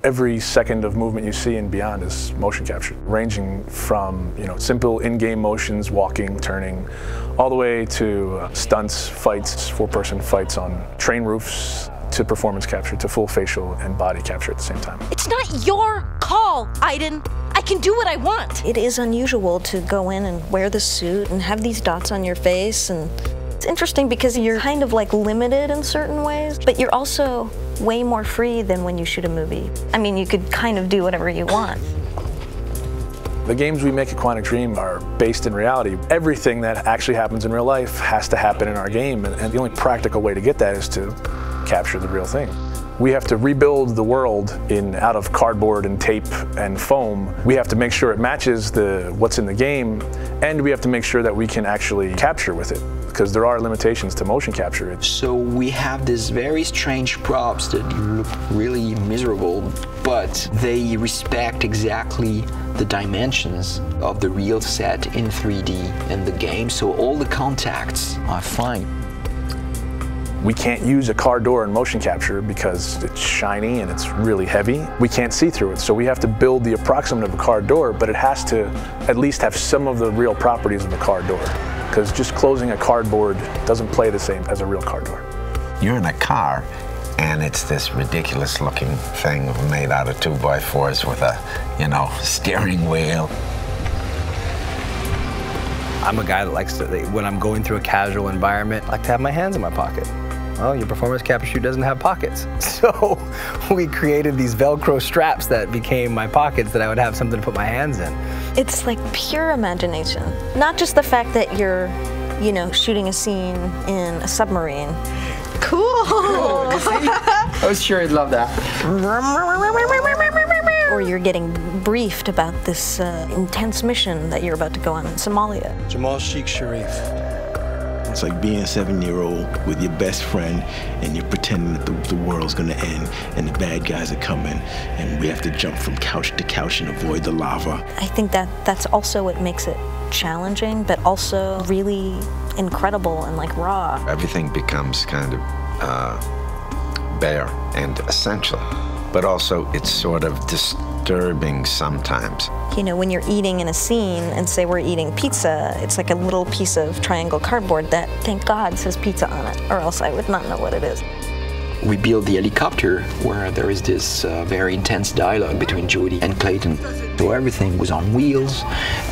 Every second of movement you see and beyond is motion capture, ranging from simple in-game motions, walking, turning, all the way to stunts, fights, four-person fights on train roofs, to performance capture, to full facial and body capture at the same time. It's not your call, Aiden. I can do what I want. It is unusual to go in and wear the suit and have these dots on your face, and it's interesting because you're kind of like limited in certain ways, but you're also way more free than when you shoot a movie. I mean, you could kind of do whatever you want. The games we make at Quantic Dream are based in reality. Everything that actually happens in real life has to happen in our game, and the only practical way to get that is to capture the real thing. We have to rebuild the world out of cardboard and tape and foam. We have to make sure it matches what's in the game, and we have to make sure that we can actually capture with it, because there are limitations to motion capture. So we have these very strange props that look really miserable, but they respect exactly the dimensions of the real set in 3D in the game, so all the contacts are fine. We can't use a car door in motion capture because it's shiny and it's really heavy. We can't see through it, so we have to build the approximate of a car door, but it has to at least have some of the real properties of a car door, because just closing a cardboard doesn't play the same as a real car door. You're in a car, and it's this ridiculous looking thing made out of 2x4s with a, steering wheel. I'm a guy that likes to, when I'm going through a casual environment, I like to have my hands in my pocket. Well, your performance capture shoot doesn't have pockets. So we created these Velcro straps that became my pockets that I would have something to put my hands in. It's like pure imagination. Not just the fact that you're, shooting a scene in a submarine. Cool. I was sure you'd love that. Or you're getting briefed about this intense mission that you're about to go on in Somalia. Jamal Sheikh Sharif. It's like being a 7-year-old with your best friend and you're pretending that the world's gonna end and the bad guys are coming and we have to jump from couch to couch and avoid the lava. I think that's also what makes it challenging, but also really incredible and like raw. Everything becomes kind of bare and essential, but also it's sort of disturbing sometimes. When you're eating in a scene and say we're eating pizza, it's like a little piece of triangle cardboard that, thank God, says pizza on it, or else I would not know what it is. We built the helicopter where there is this very intense dialogue between Jodie and Clayton. So everything was on wheels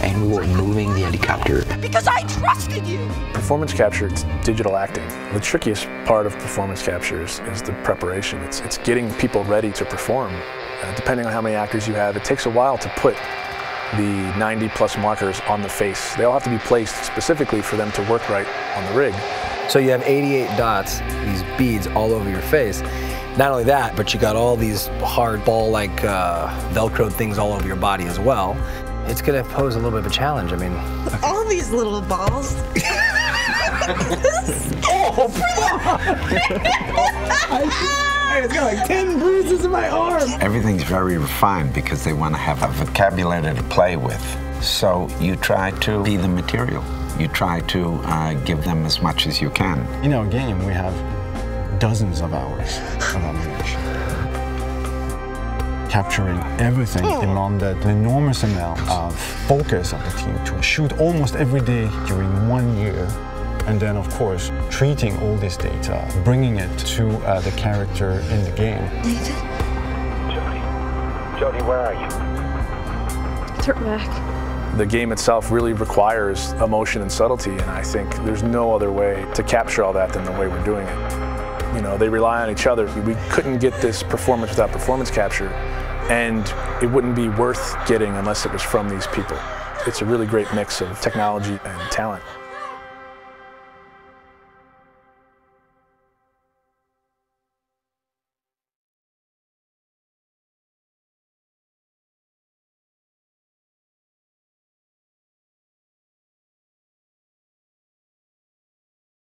and we were moving the helicopter. Because I trusted you! Performance capture, it's digital acting. The trickiest part of performance capture is the preparation. It's getting people ready to perform. Depending on how many actors you have, it takes a while to put the 90+ markers on the face. They all have to be placed specifically for them to work right on the rig. So you have 88 dots, these beads all over your face. Not only that, but you got all these hard ball-like Velcro things all over your body as well. It's gonna pose a little bit of a challenge, I mean. All these little balls. It's got like 10 bruises in my arm. Everything's very refined because they want to have a vocabulary to play with. So you try to be the material. You try to give them as much as you can. In our game, we have dozens of hours of ammunition. Capturing everything demanded an enormous amount of focus of the team to shoot almost every day during 1 year. And then, of course, treating all this data, bringing it to the character in the game. Nathan? Jodie, where are you? Turn back. The game itself really requires emotion and subtlety, and I think there's no other way to capture all that than the way we're doing it. They rely on each other. We couldn't get this performance without performance capture, and it wouldn't be worth getting unless it was from these people. It's a really great mix of technology and talent.